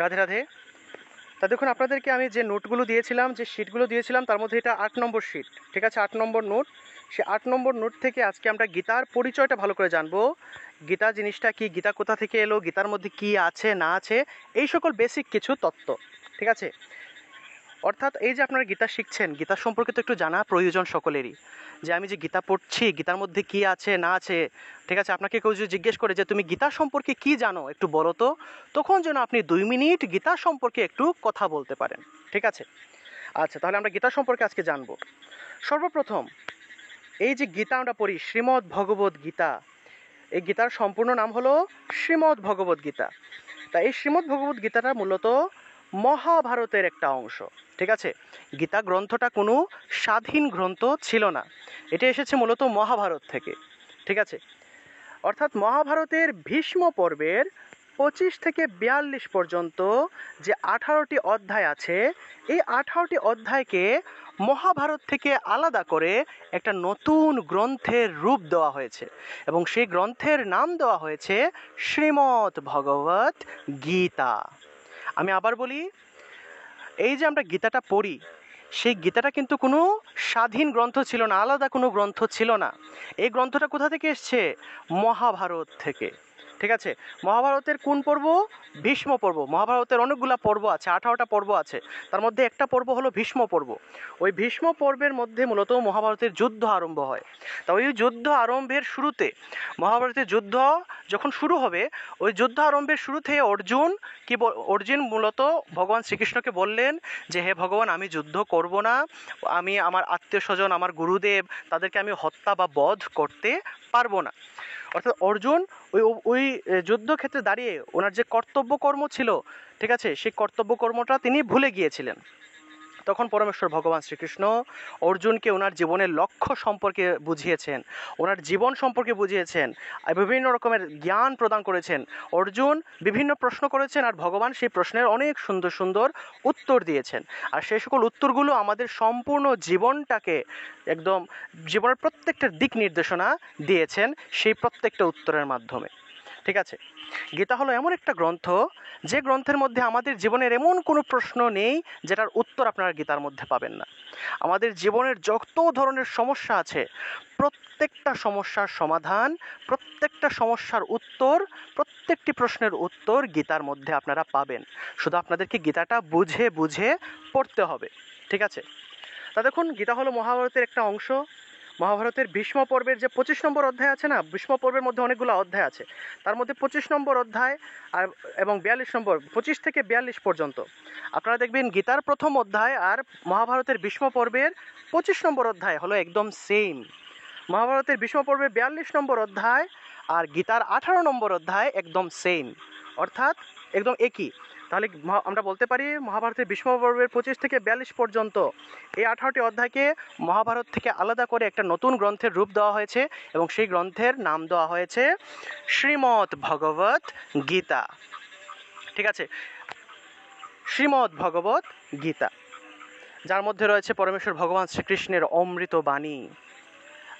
রাধে রাধে। তা দেখুন, আপনাদেরকে আমি যে নোটগুলো দিয়েছিলাম, যে শিটগুলো দিয়েছিলাম, তার মধ্যে এটা 8 নম্বর শিট। ঠিক আছে, 8 নম্বর নোট। সে 8 নম্বর নোট থেকে আজকে আমরা গীতার পরিচয়টা ভালো করে জানবো। গীতা জিনিসটা কি, গীতা কোথা থেকে এলো, গীতার মধ্যে কি আছে না আছে, এই সকল বেসিক কিছু তত্ত্ব। ঠিক আছে, অর্থাৎ এই যে আপনারা গীতা শিখছেন, গীতা সম্পর্কে তো একটু জানা প্রয়োজন সকলেরই। যে আমি যে গীতা পড়ছি, গীতার মধ্যে কি আছে না আছে। ঠিক আছে, আপনাকে কেউ যদি জিজ্ঞেস করে যে তুমি গীতা সম্পর্কে কি জানো একটু বলো তো, তখন যেন আপনি 2 মিনিট গীতা সম্পর্কে একটু কথা বলতে পারেন। ঠিক আছে, আচ্ছা, তাহলে আমরা গীতা সম্পর্কে আজকে জানবো। সর্বপ্রথম, এই যে গীতা আমরা পড়ি, শ্রীমদ্ ভগবদ্ গীতা, এই গীতার সম্পূর্ণ নাম হলো শ্রীমদ্ ভগবদ্ গীতা। তা এই শ্রীমদ্ ভগবদ্ গীতাটা মূলত মহাভারতের একটা অংশ। ঠিক আছে, গীতা গ্রন্থটা কোনো স্বাধীন গ্রন্থ ছিল না, এটা এসেছে মূলত মহাভারত থেকে। ঠিক আছে, অর্থাৎ মহাভারতের ভীষ্ম পর্বের 25 থেকে 42 পর্যন্ত যে 18টি অধ্যায় আছে, এই 18টি অধ্যায়কে মহাভারত থেকে আলাদা করে একটা নতুন গ্রন্থের রূপ দেওয়া হয়েছে, এবং সেই গ্রন্থের নাম দেওয়া হয়েছে শ্রীমদ্ ভগবত গীতা। আমি আবার বলি, এই যে আমরা গীতাটা পড়ি, সেই গীতাটা কিন্তু কোনো স্বাধীন গ্রন্থ ছিল না, আলাদা কোনো গ্রন্থ ছিল না। এই গ্রন্থটা কোথা থেকে এসছে? মহাভারত থেকে। ঠিক আছে, মহাভারতের কোন পর্ব? ভীষ্ম পর্ব। মহাভারতের অনেকগুলা পর্ব আছে, 18টা পর্ব আছে, তার মধ্যে একটা পর্ব হলো ভীষ্ম পর্ব। ওই ভীষ্ম পর্বের মধ্যে মূলত মহাভারতের যুদ্ধ আরম্ভ হয়। তা ওই যুদ্ধ আরম্ভের শুরুতে, মহাভারতের যুদ্ধ যখন শুরু হবে, ওই যুদ্ধ আরম্ভের শুরুতে অর্জুন মূলত ভগবান শ্রীকৃষ্ণকে বললেন যে হে ভগবান, আমি যুদ্ধ করব না, আমি আমার আত্মীয় স্বজন, আমার গুরুদেব, তাদেরকে আমি হত্যা বা বধ করতে পারবো না। অর্থাৎ অর্জুন ওই ওই যুদ্ধক্ষেত্রে দাঁড়িয়ে ওনার যে কর্তব্য কর্ম ছিল, ঠিক আছে, সেই কর্তব্য কর্মটা তিনি ভুলে গিয়েছিলেন। তখন পরমেশ্বর ভগবান শ্রীকৃষ্ণ অর্জুনকে ওনার জীবনের লক্ষ্য সম্পর্কে বুঝিয়েছেন, ওনার জীবন সম্পর্কে বুঝিয়েছেন, আর বিভিন্ন রকমের জ্ঞান প্রদান করেছেন। অর্জুন বিভিন্ন প্রশ্ন করেছেন, আর ভগবান সেই প্রশ্নের অনেক সুন্দর সুন্দর উত্তর দিয়েছেন। আর সেই সকল উত্তরগুলো আমাদের সম্পূর্ণ জীবনটাকে একদম, জীবনের প্রত্যেকটা দিক নির্দেশনা দিয়েছেন সেই প্রত্যেকটা উত্তরের মাধ্যমে। ঠিক আছে, গীতা হলো এমন একটা গ্রন্থ, যে গ্রন্থের মধ্যে আমাদের জীবনের এমন কোনো প্রশ্ন নেই যেটার উত্তর আপনারা গীতার মধ্যে পাবেন না। আমাদের জীবনের যত ধরনের সমস্যা আছে, প্রত্যেকটা সমস্যার সমাধান, প্রত্যেকটা সমস্যার উত্তর, প্রত্যেকটি প্রশ্নের উত্তর গীতার মধ্যে আপনারা পাবেন। শুধু আপনাদেরকে গীতাটা বুঝে বুঝে পড়তে হবে। ঠিক আছে, তা দেখুন, গীতা হলো মহাভারতের একটা অংশ। মহাভারতের ভীষ্ম পর্বের যে 25 নম্বর অধ্যায় আছে না, ভীষ্ম পর্বের মধ্যে অনেকগুলো অধ্যায় আছে, তার মধ্যে 25 নম্বর অধ্যায় আর এবং 42 নম্বর, 25 থেকে 42 পর্যন্ত আপনারা দেখবেন গীতার প্রথম অধ্যায় আর মহাভারতের ভীষ্ম পর্বের 25 নম্বর অধ্যায় হলো একদম সেম। মহাভারতের ভীষ্ম পর্বের 42 নম্বর অধ্যায় আর গীতার 18 নম্বর অধ্যায় একদম সেম, অর্থাৎ একদম একই। তাহলে আমরা বলতে পারি মহাভারতের ভীষ্ম পর্বের 25 থেকে 42 পর্যন্ত এই 18টি অধ্যায়কে মহাভারত থেকে আলাদা করে একটা নতুন গ্রন্থের রূপ দেওয়া হয়েছে, এবং সেই গ্রন্থের নাম দেওয়া হয়েছে শ্রীমদ্ ভগবত গীতা। ঠিক আছে, শ্রীমদ্ ভগবত গীতা, যার মধ্যে রয়েছে পরমেশ্বর ভগবান শ্রীকৃষ্ণের অমৃত বাণী।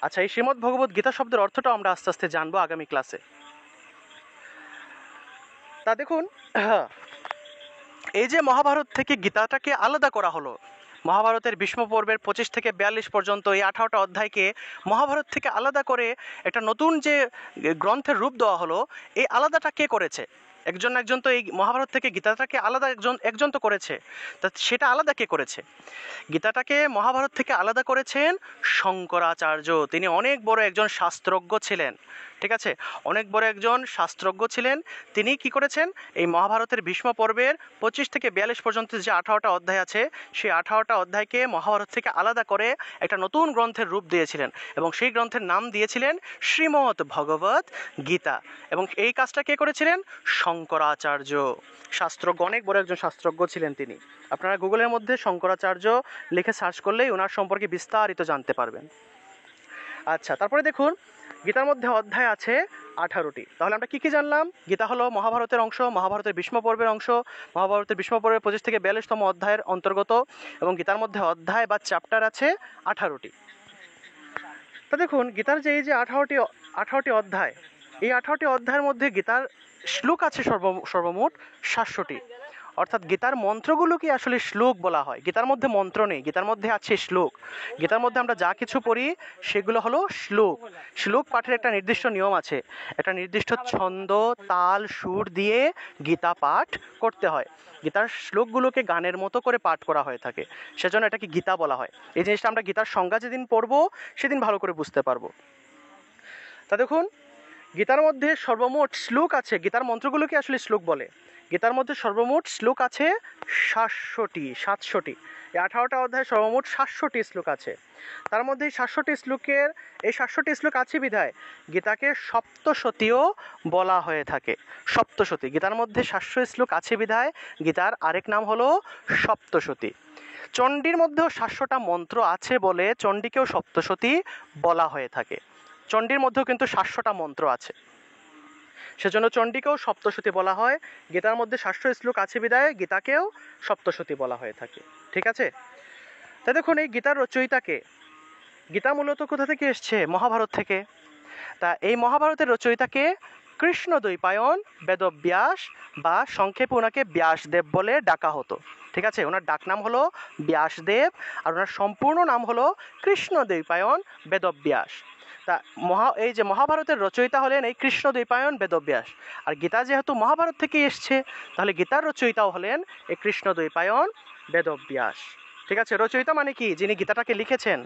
আচ্ছা, এই শ্রীমদ্ ভগবত গীতা শব্দের অর্থটা আমরা আস্তে আস্তে জানবো আগামী ক্লাসে। তা দেখুন, এই যে মহাভারত থেকে গীতাটাকে আলাদা করা হলো, মহাভারতের ভীষ্ম পর্বের 25 থেকে 42 পর্যন্ত এই 18টা অধ্যায়কে মহাভারত থেকে আলাদা করে একটা নতুন যে গ্রন্থের রূপ দেওয়া হলো, এই আলাদাটা কে করেছে? একজন তো এই মহাভারত থেকে গীতাটাকে আলাদা একজন তো করেছে। তা সেটা আলাদা কে করেছে? গীতাটাকে মহাভারত থেকে আলাদা করেছেন শঙ্করাচার্য। তিনি অনেক বড় একজন শাস্ত্রজ্ঞ ছিলেন। ঠিক আছে, অনেক বড় একজন শাস্ত্রজ্ঞ ছিলেন। তিনি কি করেছেন, এই মহাভারতের ভীষ্ম পর্বের 25 থেকে 42 পর্যন্ত যে 18টা অধ্যায় আছে, সেই 18টা অধ্যায়কে মহাভারত থেকে আলাদা করে একটা নতুন গ্রন্থের রূপ দিয়েছিলেন, এবং সেই গ্রন্থের নাম দিয়েছিলেন শ্রীমদ্ ভগবত গীতা। এবং এই কাজটা কে করেছিলেন? শঙ্করাচার্য। শাস্ত্রজ্ঞ, অনেক বড় একজন শাস্ত্রজ্ঞ ছিলেন তিনি। আপনারা গুগলের মধ্যে শঙ্করাচার্য লিখে সার্চ করলেই ওনার সম্পর্কে বিস্তারিত জানতে পারবেন। আচ্ছা, তারপরে দেখুন, গীতার মধ্যে অধ্যায় আছে 18টি। তাহলে আমরা কি কি জানলাম? গীতা হলো মহাভারতের অংশ, মহাভারতের ভীষ্ম পর্বের অংশ, মহাভারতের ভীষ্ম পর্বের 25 থেকে 42তম অধ্যায়ের অন্তর্গত, এবং গীতার মধ্যে অধ্যায় বা চ্যাপ্টার আছে 18টি। তা দেখুন, গীতার যে এই যে 18টি অধ্যায়, এই 18টি অধ্যায়ের মধ্যে গীতার শ্লোক আছে সর্বমোট 700টি। অর্থাৎ গীতার মন্ত্রগুলোকে আসলে শ্লোক বলা হয়। গীতার মধ্যে মন্ত্র নেই, গীতার মধ্যে আছে শ্লোক। গীতার মধ্যে আমরা যা কিছু পড়ি সেগুলো হলো শ্লোক। শ্লোক পাঠের একটা নির্দিষ্ট নিয়ম আছে, একটা নির্দিষ্ট ছন্দ, তাল, সুর দিয়ে গীতা পাঠ করতে হয়। গীতার শ্লোকগুলোকে গানের মতো করে পাঠ করা হয়ে থাকে, সেজন্য এটাকে গীতা বলা হয়। এই জিনিসটা আমরা গীতার সংজ্ঞা যেদিন পড়বো সেদিন ভালো করে বুঝতে পারবো। তা দেখুন, গীতার মধ্যে সর্বমোট শ্লোক আছে, গীতার মন্ত্রগুলোকে আসলে শ্লোক বলে। গীতার মধ্যে সর্বমোট শ্লোক আছে 700টি। এই 18টা অধ্যায়ে সর্বমোট 700টি শ্লোক আছে। তার মধ্যে এই 700টি শ্লোক আছে বিধায় গীতাকে সপ্তশতীও বলা হয়ে থাকে। সপ্তশতী, গীতার মধ্যে 700 শ্লোক আছে বিধায় গীতার আরেক নাম হলো সপ্তশতী। চণ্ডীর মধ্যেও 700টা মন্ত্র আছে বলে চণ্ডীকেও সপ্তশতী বলা হয়ে থাকে। চণ্ডীর মধ্যেও কিন্তু 700টা মন্ত্র আছে, সেজন্য চণ্ডীকেও সপ্তশতী বলা হয়। গীতার মধ্যে 700 শ্লোক আছে বিধায় গীতাকেও সপ্তশতী বলা হয়ে থাকে। ঠিক আছে? তাই দেখুন, এই গীতার রচয়িতাকে, গীতা মূলত কোথা থেকে এসছে? মহাভারত থেকে। তা এই মহাভারতের রচয়িতাকে কৃষ্ণদ্বৈপায়ন বেদব্যাস, বা সংক্ষেপে ওনাকে ব্যাসদেব বলে ডাকা হতো। ঠিক আছে? ওনার ডাকনাম হলো ব্যাসদেব, আর ওনার সম্পূর্ণ নাম হলো কৃষ্ণদ্বৈপায়ন বেদব্যাস। তা এই যে মহাভারতের রচয়িতা হলেন এই কৃষ্ণদ্বৈপায়ন বেদব্যাস। আর গীতা যেহেতু মহাভারত থেকে এসছে, তাহলে গীতার রচয়িতাও হলেন এই কৃষ্ণদ্বৈপায়ন বেদব্যাস। ঠিক আছে? রচয়িতা মানে কি? যিনি গীতাটাকে লিখেছেন।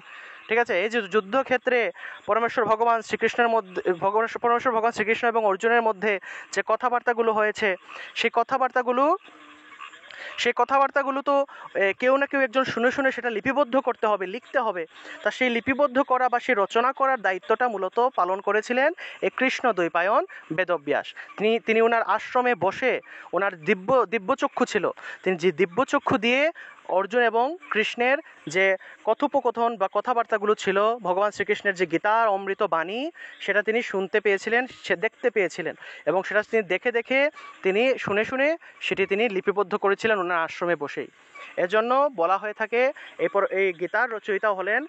ঠিক আছে? এই যে যুদ্ধক্ষেত্রে পরমেশ্বর ভগবান শ্রীকৃষ্ণের মধ্যে পরমেশ্বর ভগবান শ্রীকৃষ্ণ এবং অর্জুনের মধ্যে যে কথাবার্তাগুলো হয়েছে, সেই কথাবার্তাগুলো তো কেউ না কেউ একজন শুনে শুনে সেটা লিপিবদ্ধ করতে হবে, লিখতে হবে। তা সেই লিপিবদ্ধ করা বা সেই রচনা করার দায়িত্বটা মূলত পালন করেছিলেন এই কৃষ্ণদ্বৈপায়ন বেদব্যাস। তিনি ওনার আশ্রমে বসে, ওনার দিব্যচক্ষু ছিল, তিনি যে দিব্যচক্ষু দিয়ে অর্জুন এবং কৃষ্ণের যে কথোপকথন বা কথাবার্তাগুলো ছিল, ভগবান শ্রীকৃষ্ণের যে গীতার অমৃত বাণী, সেটা তিনি শুনতে পেয়েছিলেন, দেখতে পেয়েছিলেন, এবং সেটা তিনি দেখে তিনি শুনে সেটি তিনি লিপিবদ্ধ করেছিলেন ওনার আশ্রমে বসেই। এজন্য বলা হয়ে থাকে এই গীতার রচয়িতাও হলেন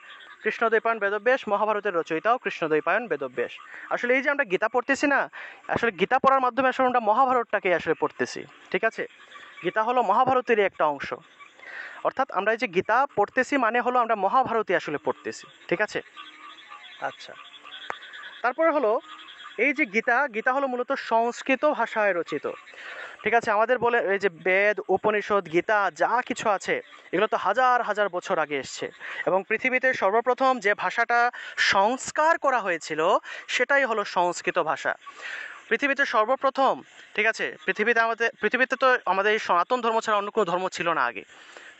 কৃষ্ণদ্বৈপায়ন বেদব্যাস, মহাভারতের রচয়িতাও কৃষ্ণদ্বৈপায়ন বেদব্যাস। আসলে এই যে আমরা গীতা পড়তেছি না, আসলে গীতা পড়ার মাধ্যমে আসলে আমরা মহাভারতটাকে আসলে পড়তেছি। ঠিক আছে? গীতা হলো মহাভারতেরই একটা অংশ। অর্থাৎ আমরা এই যে গীতা পড়তেছি মানে হলো আমরা মহাভারতই আসলে পড়তেছি। ঠিক আছে? আচ্ছা, তারপরে হলো এই যে গীতা হলো মূলত সংস্কৃত ভাষায় রচিত। ঠিক আছে? আমাদের বলে এই যে বেদ, উপনিষদ, গীতা যা কিছু আছে, এগুলো তো হাজার হাজার বছর আগে এসছে, এবং পৃথিবীতে সর্বপ্রথম যে ভাষাটা সংস্কার করা হয়েছিল সেটাই হলো সংস্কৃত ভাষা। পৃথিবীতে সর্বপ্রথম, ঠিক আছে, পৃথিবীতে তো আমাদের এই সনাতন ধর্ম ছাড়া অন্য কোনো ধর্ম ছিল না আগে।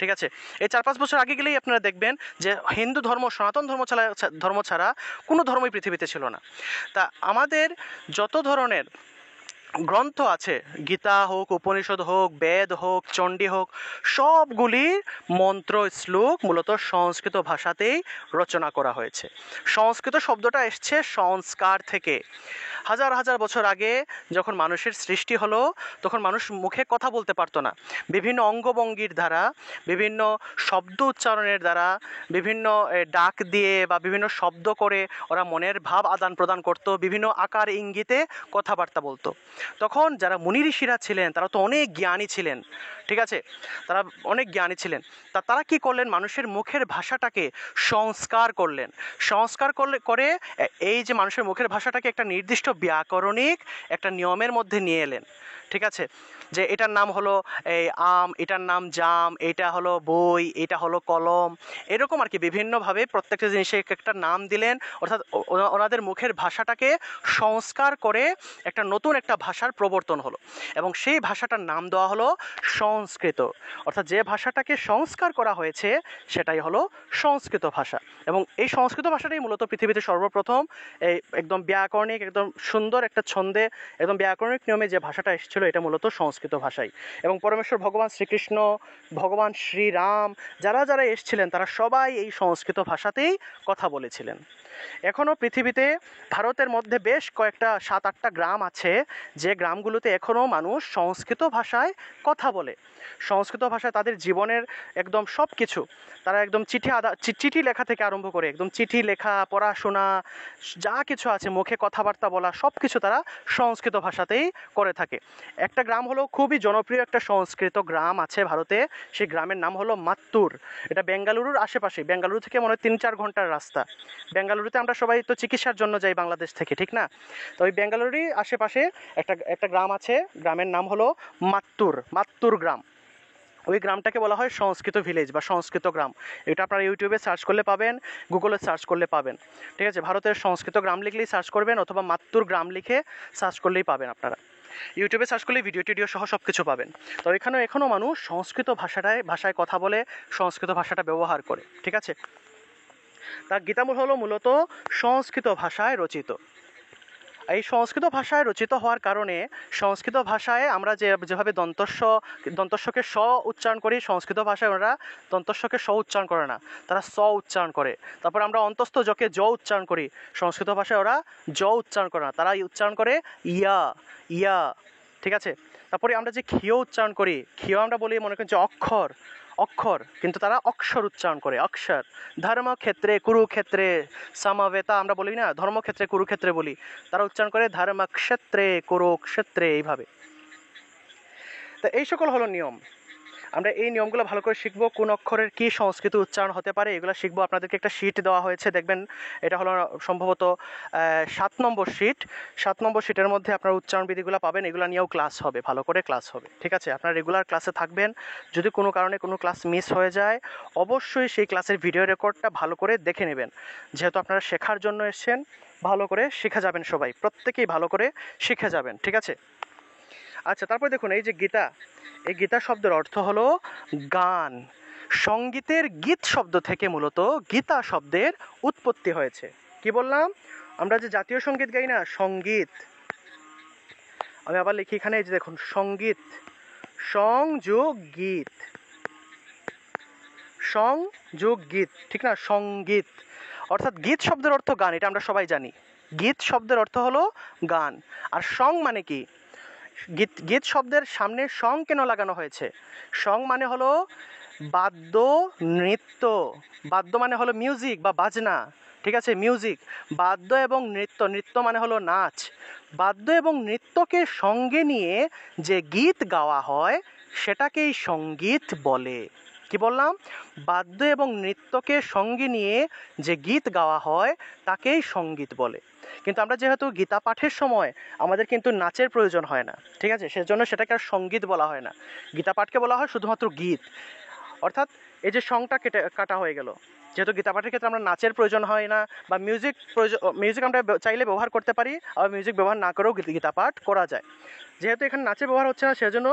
ঠিক আছে? এই 4-5 বছর আগে গেলেই আপনারা দেখবেন যে হিন্দু ধর্ম, সনাতন ধর্ম ছাড়া কোনো ধর্মই পৃথিবীতে ছিল না। তা আমাদের যত ধরনের গ্রন্থ আছে, গীতা হোক, উপনিষদ হোক, বেদ হোক, চণ্ডী হোক, সবগুলির মন্ত্র শ্লোক মূলত সংস্কৃত ভাষাতেই রচনা করা হয়েছে। সংস্কৃত শব্দটা এসছে সংস্কার থেকে। হাজার হাজার বছর আগে যখন মানুষের সৃষ্টি হলো, তখন মানুষ মুখে কথা বলতে পারতো না। বিভিন্ন অঙ্গভঙ্গির দ্বারা, বিভিন্ন শব্দ উচ্চারণের দ্বারা, বিভিন্ন ডাক দিয়ে বা বিভিন্ন শব্দ করে ওরা মনের ভাব আদান প্রদান করতো, বিভিন্ন আকার ইঙ্গিতে কথাবার্তা বলতো। তখন যারা মুনি ঋষিরা ছিলেন তারা তো অনেক জ্ঞানী ছিলেন। ঠিক আছে? তারা অনেক জ্ঞানী ছিলেন। তারা কি করলেন? মানুষের মুখের ভাষাটাকে সংস্কার করলেন। করে এই যে মানুষের মুখের ভাষাটাকে একটা নির্দিষ্ট ব্যাকরণিক একটা নিয়মের মধ্যে নিয়ে এলেন। ঠিক আছে? যে এটার নাম হলো এই আম, এটার নাম জাম, এটা হলো বই, এটা হলো কলম, এরকম আর কি বিভিন্নভাবে প্রত্যেকটা জিনিসে একটা নাম দিলেন। অর্থাৎ ওনাদের মুখের ভাষাটাকে সংস্কার করে একটা নতুন একটা ভাষার প্রবর্তন হলো, এবং সেই ভাষাটার নাম দেওয়া হলো সংস্কৃত। অর্থাৎ যে ভাষাটাকে সংস্কার করা হয়েছে সেটাই হলো সংস্কৃত ভাষা। এবং এই সংস্কৃত ভাষাটাই মূলত পৃথিবীতে সর্বপ্রথম এই একদম ব্যাকরণিক, একদম সুন্দর একটা ছন্দে, একদম ব্যাকরণিক নিয়মে যে ভাষাটা এসেছিল, এটা মূলত সংস্কৃত ভাষাই। এবং পরমেশ্বর ভগবান শ্রীকৃষ্ণ, ভগবান শ্রীরাম, যারা এসেছিলেন তারা সবাই এই সংস্কৃত ভাষাতেই কথা বলেছিলেন। এখনও পৃথিবীতে ভারতের মধ্যে বেশ কয়েকটা 7-8টা গ্রাম আছে যে গ্রামগুলোতে এখনও মানুষ সংস্কৃত ভাষায় কথা বলে। সংস্কৃত ভাষায় তাদের জীবনের একদম সব কিছু, তারা একদম চিঠি লেখা থেকে আরম্ভ করে একদম চিঠি লেখা, পড়াশোনা, যা কিছু আছে মুখে কথাবার্তা বলা, সব কিছু তারা সংস্কৃত ভাষাতেই করে থাকে। একটা গ্রাম হলো খুবই জনপ্রিয় একটা সংস্কৃত গ্রাম আছে ভারতে, সেই গ্রামের নাম হলো মাত্তুর। এটা বেঙ্গালুরুর আশেপাশে, বেঙ্গালুরু থেকে মনে হয় 3-4 ঘন্টার রাস্তা। বেঙ্গালুরুতে আমরা সবাই তো চিকিৎসার জন্য যাই বাংলাদেশ থেকে, ঠিক না? তো ওই বেঙ্গালুরুরই আশেপাশে একটা গ্রাম আছে, গ্রামের নাম হলো মাত্তুর গ্রাম। ওই গ্রামটাকে বলা হয় সংস্কৃত ভিলেজ বা সংস্কৃত গ্রাম। এটা আপনারা ইউটিউবে সার্চ করলে পাবেন, গুগলে সার্চ করলে পাবেন, ঠিক আছে? ভারতের সংস্কৃত গ্রাম লিখলেই সার্চ করবেন, অথবা মাত্তুর গ্রাম লিখে সার্চ করলেই পাবেন। আপনারা ইউটিউবে সার্চ করলে ভিডিও সহ সব কিছু পাবেন। তো এখনও মানুষ সংস্কৃত ভাষায় কথা বলে, সংস্কৃত ভাষাটা ব্যবহার করে, ঠিক আছে? তার গীতামূল হলো মূলত সংস্কৃত ভাষায় রচিত। এই সংস্কৃত ভাষায় রচিত হওয়ার কারণে সংস্কৃত ভাষায় আমরা যেভাবে দন্তস্বকে স উচ্চারণ করি, সংস্কৃত ভাষায় ওরা দন্তস্বকে স উচ্চারণ করে না, তারা স উচ্চারণ করে। তারপর আমরা অন্তস্থ জকে জ উচ্চারণ করি, সংস্কৃত ভাষায় ওরা জ উচ্চারণ করে না, তারা উচ্চারণ করে ইয়া ইয়া, ঠিক আছে? তারপরে আমরা যে ক্ষীয় উচ্চারণ করি, ক্ষীয় আমরা বলি মনে করি যে অক্ষর, কিন্তু তারা অক্ষর উচ্চারণ করে, অক্ষর। ধর্মক্ষেত্রে কুরুক্ষেত্রে সমবেতা আমরা বলি না, ধর্মক্ষেত্রে কুরুক্ষেত্রে বলি, তারা উচ্চারণ করে ধর্মক্ষেত্রে কুরুক্ষেত্রে, এইভাবে। তো এই সকল হলো নিয়ম। আমরা এই নিয়মগুলো ভালো করে শিখবো, কোন অক্ষরের কি সংস্কৃত উচ্চারণ হতে পারে এগুলো শিখবো। আপনাদেরকে একটা শিট দেওয়া হয়েছে, দেখবেন এটা হলো সম্ভবত 7 নম্বর শিট। 7 নম্বর শিটের মধ্যে আপনার উচ্চারণ বিধিগুলো পাবেন, এগুলো নিয়েও ক্লাস হবে, ভালো করে ক্লাস হবে, ঠিক আছে? আপনারা রেগুলার ক্লাসে থাকবেন। যদি কোনো কারণে কোনো ক্লাস মিস হয়ে যায়, অবশ্যই সেই ক্লাসের ভিডিও রেকর্ডটা ভালো করে দেখে নেবেন। যেহেতু আপনারা শেখার জন্য এসেছেন, ভালো করে শিখে যাবেন, সবাই প্রত্যেকেই ভালো করে শিখে যাবেন, ঠিক আছে? আচ্ছা, তারপর দেখুন এই যে গীতা, এই গীতা শব্দের অর্থ হলো গান। সঙ্গীতের গীত শব্দ থেকে মূলত গীতা শব্দের উৎপত্তি হয়েছে। কি বললাম? আমরা যে জাতীয় সঙ্গীত গাই না, সঙ্গীত, আমি আবার লিখি এখানে, এই যে দেখুন সঙ্গীত, সংযোগ গীত, সংযোগ গীত, ঠিক না? সঙ্গীত অর্থাৎ গীত শব্দের অর্থ গান, এটা আমরা সবাই জানি। গীত শব্দের অর্থ হলো গান। আর সং মানে কি? গীত শব্দের সামনে সং কেন লাগানো হয়েছে? সং মানে হলো বাদ্য নৃত্য। বাদ্য মানে হলো মিউজিক বা বাজনা, ঠিক আছে? মিউজিক, বাদ্য এবং নৃত্য মানে হলো নাচ। বাদ্য এবং নৃত্যকে সঙ্গে নিয়ে যে গীত গাওয়া হয় সেটাকেই সঙ্গীত বলে। কি বললাম? বাদ্য এবং নৃত্যকে সঙ্গে নিয়ে যে গীত গাওয়া হয় তাকেই সঙ্গীত বলে। কিন্তু আমরা যেহেতু গীতা পাঠের সময় আমাদের কিন্তু নাচের প্রয়োজন হয় না, ঠিক আছে? সেজন্য সেটাকে আর সঙ্গীত বলা হয় না, গীতা পাঠকে বলা হয় শুধুমাত্র গীত। অর্থাৎ এই যে সংটা কাটা হয়ে গেল, যেহেতু গীতা পাঠের ক্ষেত্রে আমরা নাচের প্রয়োজন হয় না, বা মিউজিক আমরা চাইলে ব্যবহার করতে পারি, আবার মিউজিক ব্যবহার না করেও গীতা পাঠ করা যায়। যেহেতু এখানে নাচের ব্যবহার হচ্ছে না, সেজন্য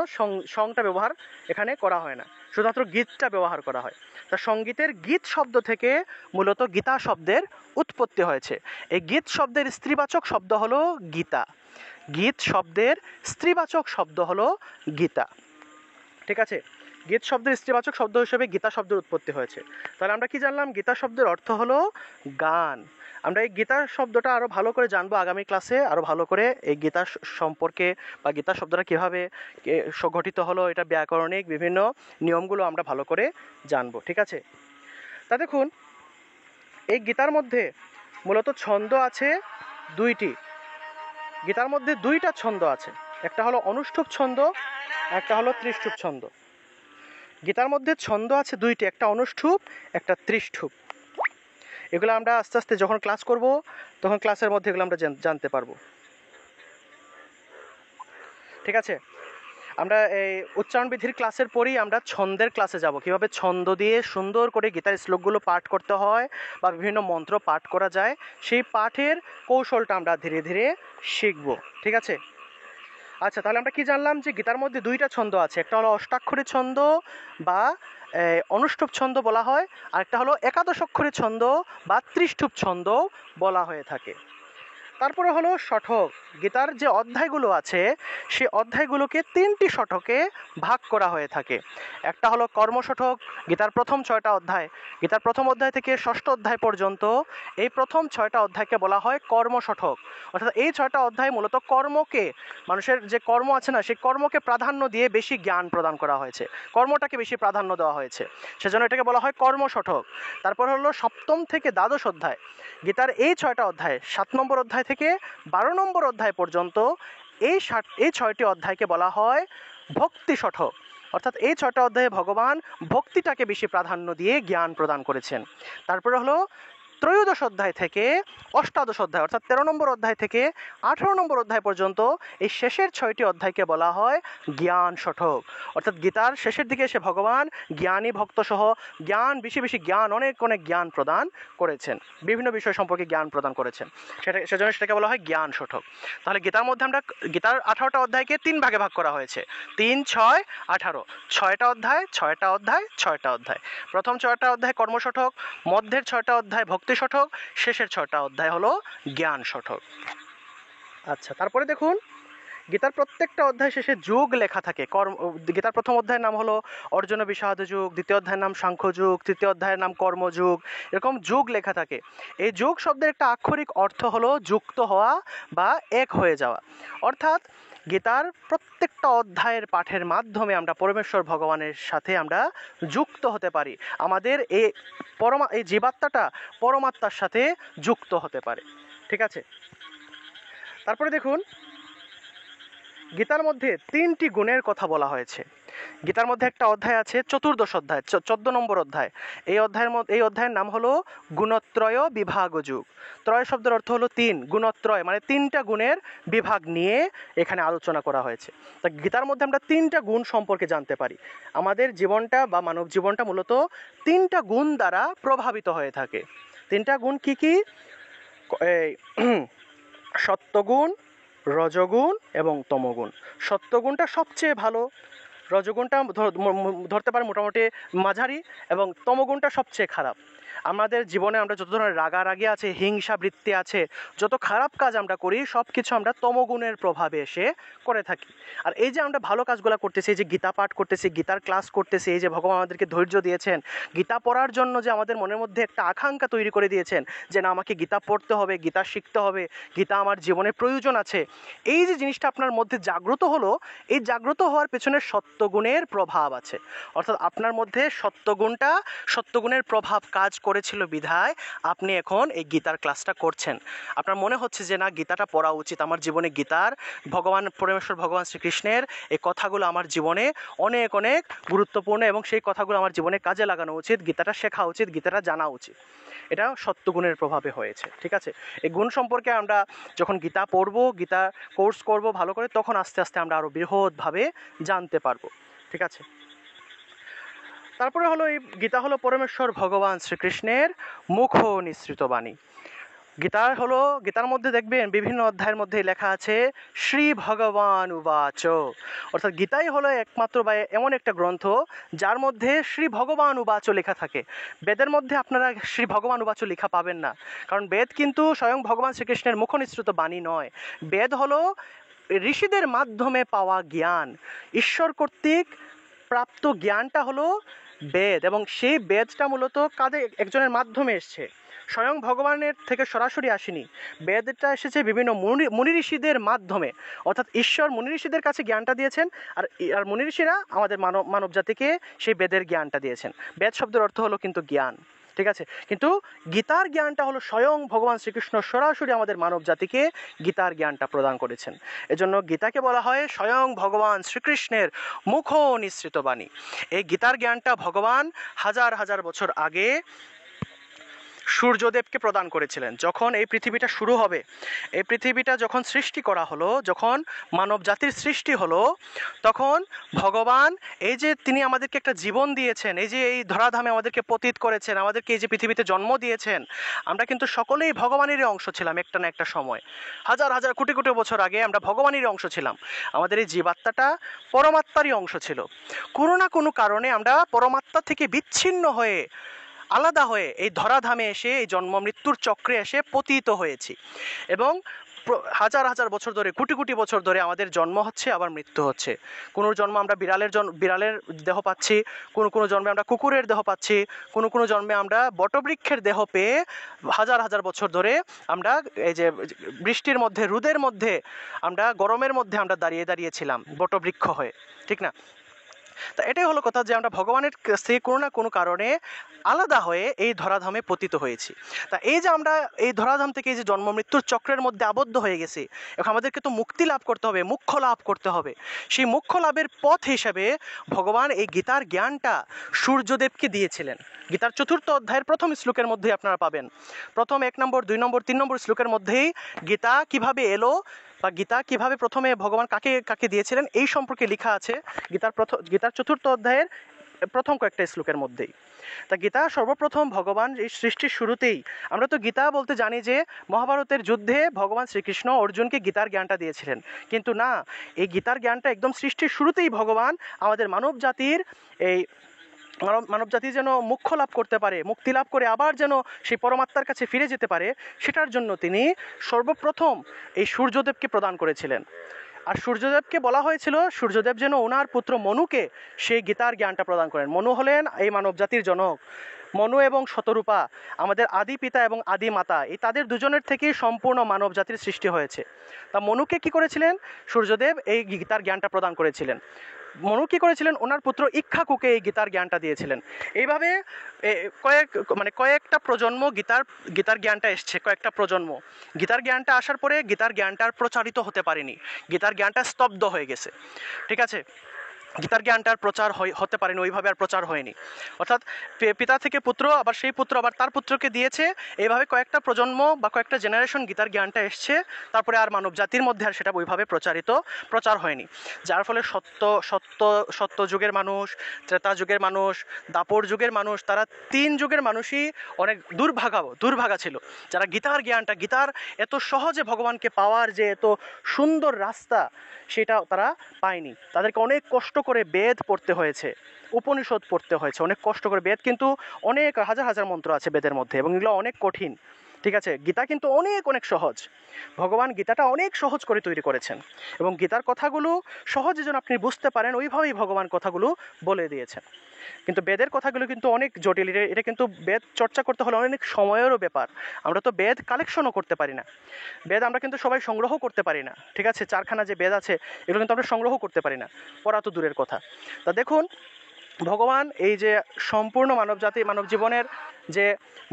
সংটা ব্যবহার এখানে করা হয় না, শুধুমাত্র গীতটা ব্যবহার করা হয়। তা সঙ্গীতের গীত শব্দ থেকে মূলত গীতা শব্দের উৎপত্তি হয়েছে। এই গীত শব্দের স্ত্রীবাচক শব্দ হলো গীতা। গীত শব্দের স্ত্রীবাচক শব্দ হলো গীতা, ঠিক আছে? গীত শব্দের স্ত্রীবাচক শব্দ হিসেবে গীতা শব্দের উৎপত্তি হয়েছে। তাহলে আমরা কি জানলাম? গীতা শব্দের অর্থ হলো গান। আমরা এই গীতা শব্দটা আরও ভালো করে জানবো আগামী ক্লাসে, আরও ভালো করে এই গীতা সম্পর্কে বা গীতা শব্দটা কীভাবে সংগঠিত হলো, এটা ব্যাকরণিক বিভিন্ন নিয়মগুলো আমরা ভালো করে জানবো, ঠিক আছে? তা দেখুন এই গীতার মধ্যে মূলত ছন্দ আছে 2টি। গীতার মধ্যে 2টা ছন্দ আছে, একটা হলো অনুষ্ঠুপ ছন্দ, একটা হলো ত্রিষ্ঠুপ ছন্দ। গীতার মধ্যে ছন্দ আছে 2টি, একটা অনুষ্ঠুপ, একটা ত্রিষ্ঠুপ। এগুলো আমরা আস্তে আস্তে যখন ক্লাস করব তখন ক্লাসের মধ্যে এগুলো আমরা জানতে পারবো, ঠিক আছে? আমরা এই উচ্চারণ বিধির ক্লাসের পরেই আমরা ছন্দের ক্লাসে যাব, কীভাবে ছন্দ দিয়ে সুন্দর করে গীতার শ্লোকগুলো পাঠ করতে হয় বা বিভিন্ন মন্ত্র পাঠ করা যায়, সেই পাঠের কৌশলটা আমরা ধীরে ধীরে শিখব, ঠিক আছে? আচ্ছা, তাহলে আমরা কি জানলাম? যে গীতার মধ্যে 2টা ছন্দ আছে, একটা হলো অষ্টাক্ষরী ছন্দ বা অনুষ্ঠুপ ছন্দ বলা হয়, আর একটা হলো একাদশ অক্ষরী ছন্দ বা ত্রিষ্ঠুপ ছন্দ বলা হয়ে থাকে। তারপরে হলো শঠক। গীতার যে অধ্যায়গুলো আছে সেই অধ্যায়গুলোকে 3টি শঠকে ভাগ করা হয়ে থাকে। একটা হলো কর্মশঠক, গীতার প্রথম 6টা অধ্যায়। গীতার প্রথম অধ্যায় থেকে ষষ্ঠ অধ্যায় পর্যন্ত এই প্রথম 6টা অধ্যায়কে বলা হয় কর্মশঠক। অর্থাৎ এই 6টা অধ্যায় মূলত কর্মকে, মানুষের যে কর্ম আছে না, সেই কর্মকে প্রাধান্য দিয়ে বেশি জ্ঞান প্রদান করা হয়েছে, কর্মটাকে বেশি প্রাধান্য দেওয়া হয়েছে, সেজন্য এটাকে বলা হয় কর্মশঠক। তারপর হলো সপ্তম থেকে দ্বাদশ অধ্যায়। গীতার এই 6টা অধ্যায়, 7 নম্বর অধ্যায় থেকে 12 নম্বর অধ্যায় পর্যন্ত এই 6টি অধ্যায়কে বলা হয় ভক্তি শঠক। অর্থাৎ এই 6টা অধ্যায়ে ভগবান ভক্তিটাকে বেশি প্রাধান্য দিয়ে জ্ঞান প্রদান করেছেন। তারপরে হলো ত্রয়োদশ অধ্যায় থেকে অষ্টাদশ অধ্যায়, অর্থাৎ 13 নম্বর অধ্যায় থেকে 18 নম্বর অধ্যায় পর্যন্ত এই শেষের 6টি অধ্যায়কে বলা হয় জ্ঞান শঠক। অর্থাৎ গীতার শেষের দিকে এসে ভগবান জ্ঞানী ভক্ত সহ জ্ঞান, বেশি বেশি জ্ঞান, অনেক অনেক জ্ঞান প্রদান করেছেন, বিভিন্ন বিষয় সম্পর্কে জ্ঞান প্রদান করেছেন, সেজন্য সেটাকে বলা হয় জ্ঞান শঠক। তাহলে গীতার মধ্যে আমরা গীতার 18টা অধ্যায়কে 3 ভাগে ভাগ করা হয়েছে, 3, 6, 18, 6টা অধ্যায়, 6টা অধ্যায়, 6টা অধ্যায়। প্রথম 6টা অধ্যায় কর্মশঠক, মধ্যের 6টা অধ্যায় ভক্তি শঠক, শেষের 6টা অধ্যায় হলো জ্ঞান শঠক। আচ্ছা, তারপরে দেখুন গীতার প্রত্যেকটা অধ্যায় শেষে যুগ লেখা থাকে। গীতার প্রথম অধ্যায়ের নাম হলো অর্জুন বিষাদ যুগ, দ্বিতীয় অধ্যায়ের নাম সাংখ্য যুগ, তৃতীয় অধ্যায়ের নাম কর্মযুগ, এরকম যুগ লেখা থাকে। এই যুগ শব্দের একটা আক্ষরিক অর্থ হলো যুক্ত হওয়া বা এক হয়ে যাওয়া। অর্থাৎ গীতার প্রত্যেকটা অধ্যায়ের পাঠের মাধ্যমে আমরা পরমেশ্বর ভগবানের সাথে আমরা যুক্ত হতে পারি, আমাদের এই জীবাত্মাটা পরমাত্মার সাথে যুক্ত হতে পারে। ঠিক আছে, তারপরে দেখুন গীতার মধ্যে 3টি গুণের কথা বলা হয়েছে। গীতার মধ্যে একটা অধ্যায় আছে, চতুর্দশ অধ্যায়, 14 নম্বর অধ্যায়। এই অধ্যায়ের নাম হলো গুণত্রয় বিভাগ যুগ। ত্রয় শব্দের অর্থ হলো 3, গুণত্রয় মানে 3টা গুণের বিভাগ নিয়ে এখানে আলোচনা করা হয়েছে। তা গীতার মধ্যে আমরা 3টা গুণ সম্পর্কে জানতে পারি। আমাদের জীবনটা বা মানব জীবনটা মূলত 3টা গুণ দ্বারা প্রভাবিত হয়ে থাকে। 3টা গুণ কি কি? সত্যগুণ, রজগুণ এবং তমগুণ। সত্যগুণটা সবচেয়ে ভালো, রজগুণটা ধরতে পারে মোটামুটি মাঝারি, এবং তমগুণটা সবচেয়ে খারাপ। আমাদের জীবনে আমরা যত ধরনের রাগারাগি আছে, হিংসা বৃত্তি আছে, যত খারাপ কাজ আমরা করি সব কিছু আমরা তমগুণের প্রভাবে এসে করে থাকি। আর এই যে আমরা ভালো কাজগুলো করতেছি, এই যে গীতা পাঠ করতেছি, গীতার ক্লাস করতেছি, এই যে ভগবান আমাদেরকে ধৈর্য দিয়েছেন, গীতা পড়ার জন্য যে আমাদের মনের মধ্যে একটা আকাঙ্ক্ষা তৈরি করে দিয়েছেন যে না আমাকে গীতা পড়তে হবে, গীতা শিখতে হবে, গীতা আমার জীবনে প্রয়োজন আছে, এই যে জিনিসটা আপনার মধ্যে জাগ্রত হলো, এই জাগ্রত হওয়ার পেছনে সত্যগুণের প্রভাব আছে। অর্থাৎ আপনার মধ্যে সত্যগুণের প্রভাব কাজ করেছিল বিধায় আপনি এখন এই গীতার ক্লাসটা করছেন। আপনার মনে হচ্ছে যে না গীতাটা পড়া উচিত, আমার জীবনে গীতার পরমেশ্বর ভগবান শ্রীকৃষ্ণের এই কথাগুলো আমার জীবনে অনেক অনেক গুরুত্বপূর্ণ এবং সেই কথাগুলো আমার জীবনে কাজে লাগানো উচিত, গীতাটা শেখা উচিত, গীতাটা জানা উচিত। এটা সত্যগুণের প্রভাবে হয়েছে। ঠিক আছে, এই গুণ সম্পর্কে আমরা যখন গীতা পড়ব, গীতা কোর্স করব ভালো করে, তখন আস্তে আস্তে আমরা আরও বৃহৎভাবে জানতে পারবো। ঠিক আছে, তারপরে হলো এই গীতা হলো পরমেশ্বর ভগবান শ্রীকৃষ্ণের মুখ নিঃসৃত বাণী। গীতার মধ্যে দেখবেন বিভিন্ন অধ্যায়ের মধ্যে লেখা আছে শ্রী ভগবান উবাচ। অর্থাৎ গীতাই হলো একমাত্র বা এমন একটা গ্রন্থ যার মধ্যে শ্রী ভগবান উবাচ লেখা থাকে। বেদের মধ্যে আপনারা শ্রী ভগবান উবাচ লেখা পাবেন না, কারণ বেদ কিন্তু স্বয়ং ভগবান শ্রীকৃষ্ণের মুখ নিঃসৃত বাণী নয়। বেদ হলো ঋষিদের মাধ্যমে পাওয়া জ্ঞান, ঈশ্বর কর্তৃক প্রাপ্ত জ্ঞানটা হলো বেদ, এবং সেই বেদটা মূলত একজনের মাধ্যমে এসছে, স্বয়ং ভগবানের থেকে সরাসরি আসেনি। বেদটা এসেছে বিভিন্ন মুনি ঋষিদের মাধ্যমে, অর্থাৎ ঈশ্বর মুনি ঋষিদের কাছে জ্ঞানটা দিয়েছেন, আর মুনি ঋষিরা আমাদের মানব জাতিকে সেই বেদের জ্ঞানটা দিয়েছেন। বেদ শব্দের অর্থ হলো কিন্তু জ্ঞান। ঠিক আছে, কিন্তু গীতার জ্ঞানটা হলো স্বয়ং ভগবান শ্রীকৃষ্ণ সরাসরি আমাদের মানব জাতিকে গীতার জ্ঞানটা প্রদান করেছেন। এজন্য গীতাকে বলা হয় স্বয়ং ভগবান শ্রীকৃষ্ণের মুখ নিঃসৃত বাণী। এই গীতার জ্ঞানটা ভগবান হাজার হাজার বছর আগে সূর্যদেবকে প্রদান করেছিলেন। যখন এই পৃথিবীটা শুরু হবে, এই পৃথিবীটা যখন সৃষ্টি করা হলো, যখন মানব জাতির সৃষ্টি হলো, তখন ভগবান এই যে তিনি আমাদেরকে একটা জীবন দিয়েছেন, এই যে এই ধরাধামে আমাদেরকে পতিত করেছেন, আমাদেরকে এই যে পৃথিবীতে জন্ম দিয়েছেন, আমরা কিন্তু সকলেই ভগবানেরই অংশ ছিলাম একটা না একটা সময়। হাজার হাজার কোটি কোটি বছর আগে আমরা ভগবানেরই অংশ ছিলাম। আমাদের এই জীবাত্মাটা পরমাত্মারই অংশ ছিল। কোনো না কোনো কারণে আমরা পরমাত্মা থেকে বিচ্ছিন্ন হয়ে, আলাদা হয়ে এই ধরাধামে এসে, এই জন্ম মৃত্যুর চক্রে এসে পতিত হয়েছি। এবং হাজার হাজার বছর ধরে, কোটি কোটি বছর ধরে আমাদের জন্ম হচ্ছে, আবার মৃত্যু হচ্ছে। কোনো জন্ম আমরা বিড়ালের দেহ পাচ্ছি, কোনো জন্মে আমরা কুকুরের দেহ পাচ্ছি, কোনো জন্মে আমরা বটবৃক্ষের দেহ পেয়ে হাজার হাজার বছর ধরে আমরা এই যে বৃষ্টির মধ্যে, রোদের মধ্যে, আমরা গরমের মধ্যে আমরা দাঁড়িয়ে দাঁড়িয়েছিলাম বটবৃক্ষ হয়ে, ঠিক না? তা এটাই হলো কথা, যে আমরা ভগবানের কাছে কোনো না কোনো কারণে আলাদা হয়ে এই ধরাধামে পতিত হয়েছি। তা এই যে আমরা এই ধরাধাম থেকে এই যে জন্ম মৃত্যুর চক্রের মধ্যে আবদ্ধ হয়ে গেছি, এখন আমাদেরকে তো মুক্তি লাভ করতে হবে, মোক্ষ লাভ করতে হবে। সেই মোক্ষ লাভের পথ হিসেবে ভগবান এই গীতার জ্ঞানটা সূর্যদেবকে দিয়েছিলেন। গীতার 4th অধ্যায়ের 1ম শ্লোকের মধ্যে আপনারা পাবেন, প্রথম 1 নম্বর, 2 নম্বর, 3 নম্বর শ্লোকের মধ্যেই গীতা কিভাবে এলো বা গীতা কিভাবে প্রথমে ভগবান কাকে কাকে দিয়েছিলেন এই সম্পর্কে লেখা আছে গীতার 4th অধ্যায়ের প্রথম কয়েকটা শ্লোকের মধ্যেই। তা গীতা সর্বপ্রথম ভগবান এই সৃষ্টির শুরুতেই, আমরা তো গীতা বলতে জানি যে মহাভারতের যুদ্ধে ভগবান শ্রীকৃষ্ণ অর্জুনকে গীতার জ্ঞানটা দিয়েছিলেন, কিন্তু না, এই গীতার জ্ঞানটা একদম সৃষ্টির শুরুতেই ভগবান আমাদের মানব জাতি যেন মোক্ষ লাভ করতে পারে, মুক্তি লাভ করে আবার যেন সেই পরমাত্মার কাছে ফিরে যেতে পারে, সেটার জন্য তিনি সর্বপ্রথম এই সূর্যদেবকে প্রদান করেছিলেন। আর সূর্যদেবকে বলা হয়েছিল সূর্যদেব যেন ওনার পুত্র মনুকে সেই গীতার জ্ঞানটা প্রদান করেন। মনু হলেন এই মানব জাতির জনক। মনু এবং শতরূপা আমাদের আদি পিতা এবং আদি মাতা, এই তাদের দুজনের থেকেই সম্পূর্ণ মানব জাতির সৃষ্টি হয়েছে। তা মনুকে কি করেছিলেন? সূর্যদেব এই গীতার জ্ঞানটা প্রদান করেছিলেন। মনু কি করেছিলেন? ওনার পুত্র ইক্ষ্বাকুকে এই গীতার জ্ঞানটা দিয়েছিলেন। এইভাবে কয়েকটা প্রজন্ম গীতার জ্ঞানটা এসছে, কয়েকটা প্রজন্ম। গীতার জ্ঞানটা আসার পরে গীতার জ্ঞানটা আর প্রচারিত হতে পারেনি, গীতার জ্ঞানটা স্তব্ধ হয়ে গেছে, ঠিক আছে? গীতার জ্ঞানটার প্রচার হতে পারেনি, ওইভাবে আর প্রচার হয়নি। অর্থাৎ পিতা থেকে পুত্র, আবার সেই পুত্র আবার তার পুত্রকে দিয়েছে, এইভাবে কয়েকটা প্রজন্ম বা কয়েকটা জেনারেশন গীতার জ্ঞানটা এসছে, তারপরে আর মানব জাতির মধ্যে আর সেটা ওইভাবে প্রচার হয়নি। যার ফলে সত্য যুগের মানুষ, ত্রেতা যুগের মানুষ, দাপর যুগের মানুষ, তারা 3 যুগের মানুষই অনেক দুর্ভাগা ছিল, যারা গীতার এত সহজে ভগবানকে পাওয়ার যে এত সুন্দর রাস্তা, সেটা তারা পায়নি। তাদেরকে অনেক কষ্ট করে বেদ পড়তে হয়েছে, উপনিষদ পড়তে হয়েছে, অনেক কষ্ট করে। বেদ কিন্তু অনেক হাজার হাজার মন্ত্র আছে বেদের মধ্যে, এবং এগুলো অনেক কঠিন, ঠিক আছে? গীতা কিন্তু অনেক সহজ। ভগবান গীতাটা অনেক সহজ করে তৈরি করেছেন, এবং গীতার কথাগুলো সহজে যেন আপনি বুঝতে পারেন ওইভাবেই ভগবান কথাগুলো বলে দিয়েছেন। কিন্তু বেদের কথাগুলো কিন্তু অনেক জটিল, এটা কিন্তু বেদ চর্চা করতে হলে অনেক সময়েরও ব্যাপার। আমরা তো বেদ কালেকশনও করতে পারি না, বেদ আমরা কিন্তু সবাই সংগ্রহ করতে পারি না, ঠিক আছে? 4খানা যে বেদ আছে এগুলো কিন্তু আমরা সংগ্রহ করতে পারি না, পড়া তো দূরের কথা। তা দেখুন, ভগবান এই যে সম্পূর্ণ মানব জীবনের যে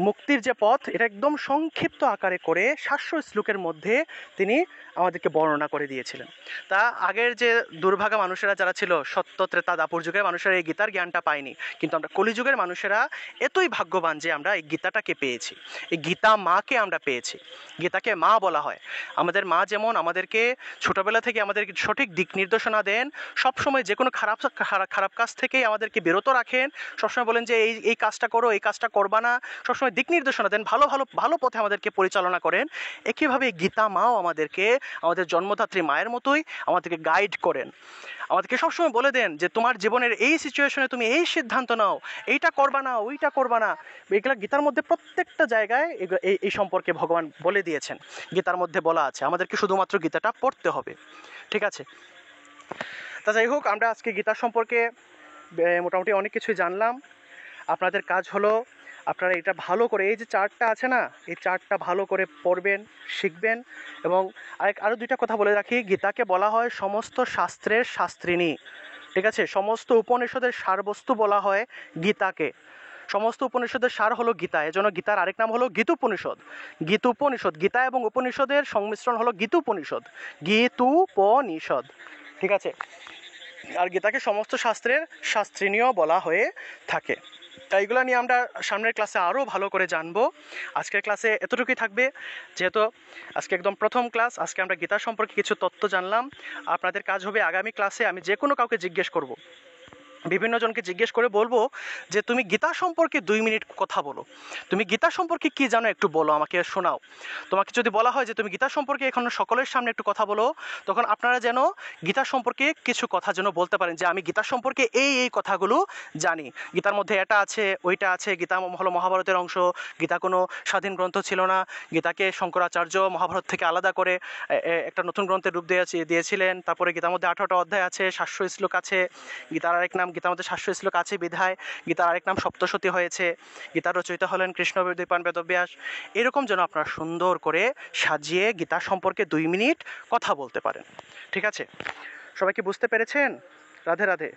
মুক্তির যে পথ, এটা একদম সংক্ষিপ্ত আকারে করে 700 শ্লোকের মধ্যে তিনি আমাদেরকে বর্ণনা করে দিয়েছিলেন। তা আগের যে দুর্ভাগা মানুষেরা যারা ছিল, সত্য ত্রেতা দাপর যুগের মানুষেরা এই গীতার জ্ঞানটা পায়নি, কিন্তু আমরা কলিযুগের মানুষেরা এতই ভাগ্যবান যে আমরা এই গীতাটাকে পেয়েছি, এই গীতা মাকে আমরা পেয়েছি। গীতাকে মা বলা হয়। আমাদের মা যেমন আমাদেরকে ছোটবেলা থেকে আমাদেরকে সঠিক দিক নির্দেশনা দেন, সবসময় যে কোনো খারাপ কাজ থেকেই আমাদেরকে বিরত রাখেন, সবসময় বলেন যে এই কাজটা করো, এই কাজটা করবা না, সবসময় দিক নির্দেশনা দেন, ভালো পথে আমাদেরকে পরিচালনা করেন। একইভাবে গীতা মাও আমাদের জন্মদাত্রী মায়ের মতোই আমাদেরকে গাইড করেন, আমাদেরকে সবসময় বলে দেন যে তোমার জীবনের এই সিচুয়েশনে তুমি এই সিদ্ধান্ত নাও, এইটা করবা না, ওইটা করবা না। এগুলো গীতার মধ্যে প্রত্যেকটা জায়গায় এই সম্পর্কে ভগবান বলে দিয়েছেন, গীতার মধ্যে বলা আছে। আমাদেরকে শুধুমাত্র গীতাটা পড়তে হবে, ঠিক আছে? তা যাই হোক, আমরা আজকে গীতা সম্পর্কে মোটামুটি অনেক কিছুই জানলাম। আপনাদের কাজ হলো আপনারা এটা ভালো করে, এই যে চার্টটা আছে না, এই চার্টটা ভালো করে পড়বেন, শিখবেন। এবং আরও 2টা কথা বলে রাখি, গীতাকে বলা হয় সমস্ত শাস্ত্রের শাস্ত্রিনী, ঠিক আছে? সমস্ত উপনিষদের সারবস্তু বলা হয় গীতাকে। সমস্ত উপনিষদের সার হলো গীতা, এজন্য গীতার আরেক নাম হলো গীতোপনিষদ। গীতা এবং উপনিষদের সংমিশ্রণ হলো গীতোপনিষদ, ঠিক আছে? আর গীতাকে সমস্ত শাস্ত্রের শাস্ত্রিনীও বলা হয়ে থাকে। তাই এগুলো নিয়ে আমরা সামনের ক্লাসে আরও ভালো করে জানবো। আজকের ক্লাসে এতটুকুই থাকবে, যেহেতু আজকে একদম প্রথম ক্লাস, আজকে আমরা গীতা সম্পর্কে কিছু তথ্য জানলাম। আপনাদের কাজ হবে আগামী ক্লাসে আমি যে কোনো কাউকে জিজ্ঞেস করব বিভিন্ন জনকে জিজ্ঞেস করে বলবো যে তুমি গীতা সম্পর্কে 2 মিনিট কথা বলো, তুমি গীতা সম্পর্কে কি জানো একটু বলো, আমাকে শোনাও। তোমাকে যদি বলা হয় যে তুমি গীতা সম্পর্কে এখন সকলের সামনে একটু কথা বলো, তখন আপনারা যেন গীতা সম্পর্কে কিছু কথা যেন বলতে পারেন যে আমি গীতা সম্পর্কে এই এই কথাগুলো জানি, গীতার মধ্যে এটা আছে ওইটা আছে, গীতা হলো মহাভারতের অংশ, গীতা কোনো স্বাধীন গ্রন্থ ছিল না, গীতাকে শঙ্করাচার্য মহাভারত থেকে আলাদা করে একটা নতুন গ্রন্থের রূপ দিয়েছিলেন। তারপরে গীতার মধ্যে 18টা অধ্যায় আছে, 700 শ্লোক আছে, গীতার আরেক নাম, গীতার মধ্যে 700 শ্লোক আছে বিধায় গীতার আরেক নাম সপ্তশতী হয়েছে, গীতার রচয়িতা হলেন কৃষ্ণদ্বৈপায়ন বেদব্যাস। এরকম যেন আপনারা সুন্দর করে সাজিয়ে গীতা সম্পর্কে 2 মিনিট কথা বলতে পারেন। ঠিক আছে, সবাই কি বুঝতে পেরেছেন? রাধে রাধে।